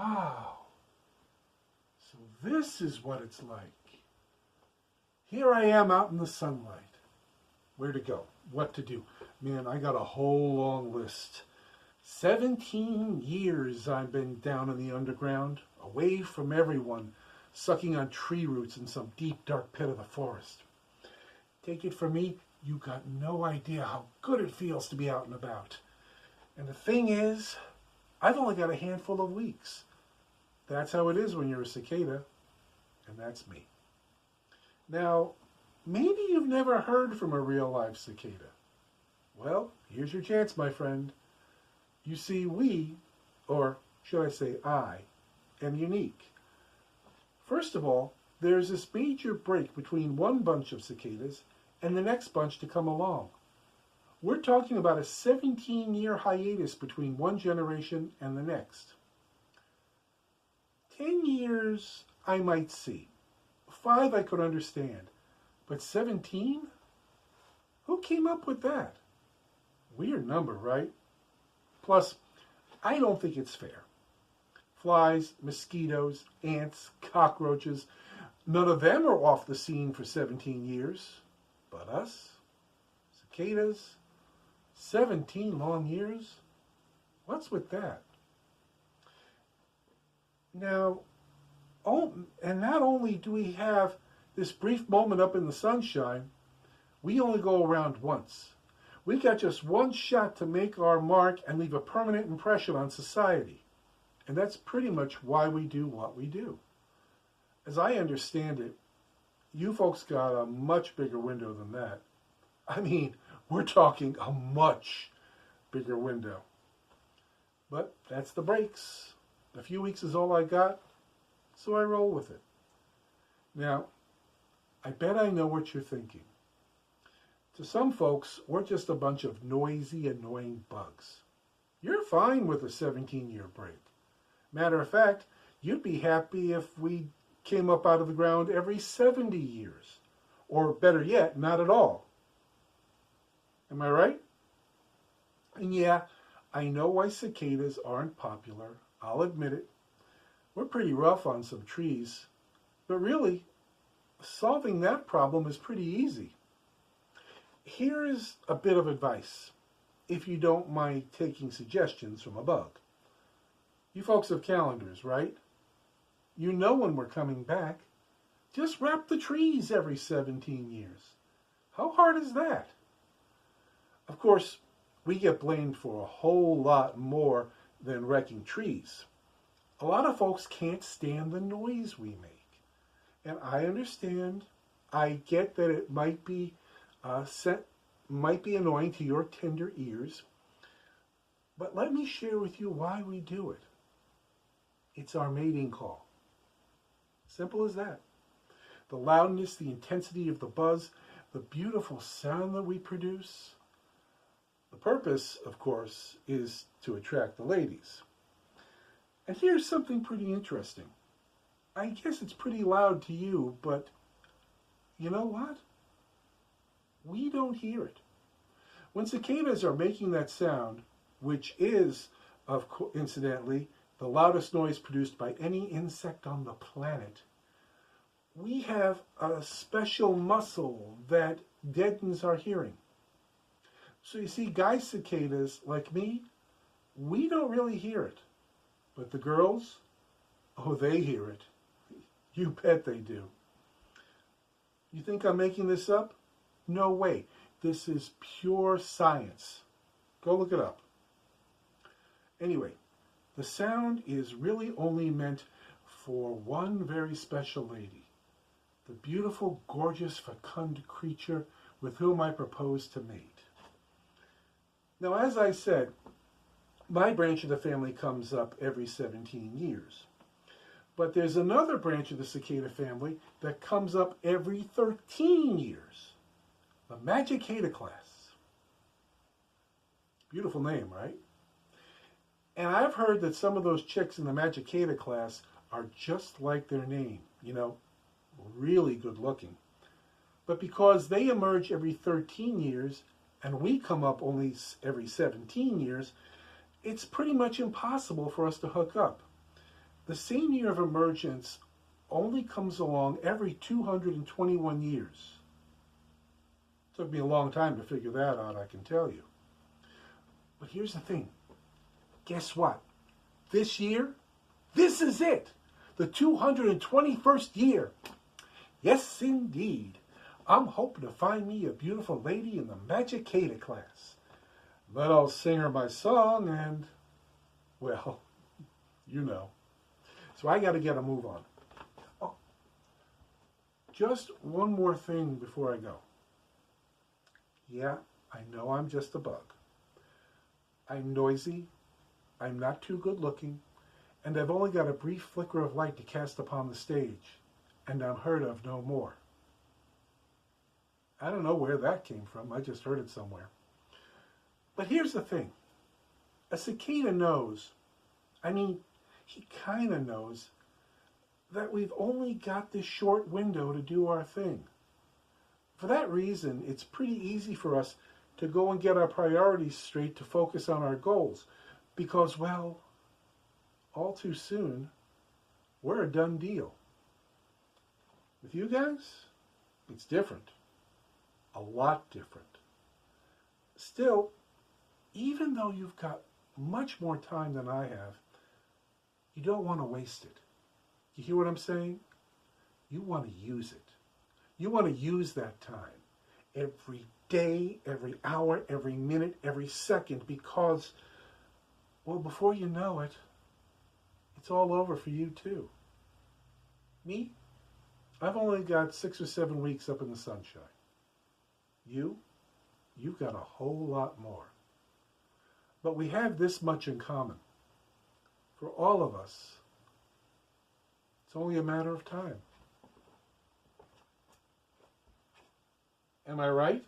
Wow. So this is what it's like. Here I am out in the sunlight. Where to go? What to do? Man, I got a whole long list. 17 years I've been down in the underground, away from everyone, sucking on tree roots in some deep, dark pit of the forest. Take it from me, you got no idea how good it feels to be out and about. And the thing is, I've only got a handful of weeks. That's how it is when you're a cicada, and that's me. Now, maybe you've never heard from a real-life cicada. Well, here's your chance, my friend. You see, we, or should I say I, am unique. First of all, there's this major break between one bunch of cicadas and the next bunch to come along. We're talking about a 17-year hiatus between one generation and the next. 10 years I might see. 5 I could understand. But 17? Who came up with that? Weird number, right? Plus, I don't think it's fair. Flies, mosquitoes, ants, cockroaches, none of them are off the scene for 17 years. But us, cicadas, 17 long years? What's with that? Now, and not only do we have this brief moment up in the sunshine, we only go around once. We got just one shot to make our mark and leave a permanent impression on society. And that's pretty much why we do what we do. As I understand it, you folks got a much bigger window than that. I mean, we're talking a much bigger window. But that's the breaks. A few weeks is all I got, so I roll with it. Now, I bet I know what you're thinking. To some folks, we're just a bunch of noisy, annoying bugs. You're fine with a 17-year break. Matter of fact, you'd be happy if we came up out of the ground every 70 years. Or better yet, not at all. Am I right? And yeah, I know why cicadas aren't popular. I'll admit it. We're pretty rough on some trees. But really, solving that problem is pretty easy. Here is a bit of advice, if you don't mind taking suggestions from a bug. You folks have calendars, right? You know when we're coming back. Just wrap the trees every 17 years. How hard is that? Of course, we get blamed for a whole lot more than wrecking trees. A lot of folks can't stand the noise we make. And I understand, I get that it might be annoying to your tender ears, but let me share with you why we do it. It's our mating call. Simple as that. The loudness, the intensity of the buzz, the beautiful sound that we produce. The purpose, of course, is to attract the ladies. And here's something pretty interesting. I guess it's pretty loud to you, but you know what? We don't hear it. When cicadas are making that sound, which is, incidentally, the loudest noise produced by any insect on the planet, we have a special muscle that deadens our hearing. So you see, guy cicadas like me, we don't really hear it. But the girls, oh, they hear it. You bet they do. You think I'm making this up? No way. This is pure science. Go look it up. Anyway, the sound is really only meant for one very special lady. The beautiful, gorgeous, fecund creature with whom I propose to mate. Now, as I said, my branch of the family comes up every 17 years. But there's another branch of the cicada family that comes up every 13 years. The Magicada class. Beautiful name, right? And I've heard that some of those chicks in the Magicada class are just like their name. You know, really good looking. But because they emerge every 13 years and we come up only every 17 years, it's pretty much impossible for us to hook up. The same year of emergence only comes along every 221 years. Took me a long time to figure that out, I can tell you. But here's the thing. Guess what? This year, this is it. The 221st year. Yes, indeed. I'm hoping to find me a beautiful lady in the Magicator class. But I'll sing her my song and, well, you know. So I got to get a move on. Oh, just one more thing before I go. Yeah, I know I'm just a bug. I'm noisy, I'm not too good looking, and I've only got a brief flicker of light to cast upon the stage, and I'm heard of no more. I don't know where that came from, I just heard it somewhere. But here's the thing. A cicada knows, he kind of knows, that we've only got this short window to do our thing. For that reason, it's pretty easy for us to go and get our priorities straight to focus on our goals. Because, well, all too soon, we're a done deal. With you guys, it's different. A lot different. Still, even though you've got much more time than I have, you don't want to waste it. You hear what I'm saying? You want to use it. You want to use that time every day, every hour, every minute, every second, because, well, before you know it, it's all over for you too. Me? I've only got 6 or 7 weeks up in the sunshine. You've got a whole lot more. But we have this much in common. For all of us, it's only a matter of time. Am I right?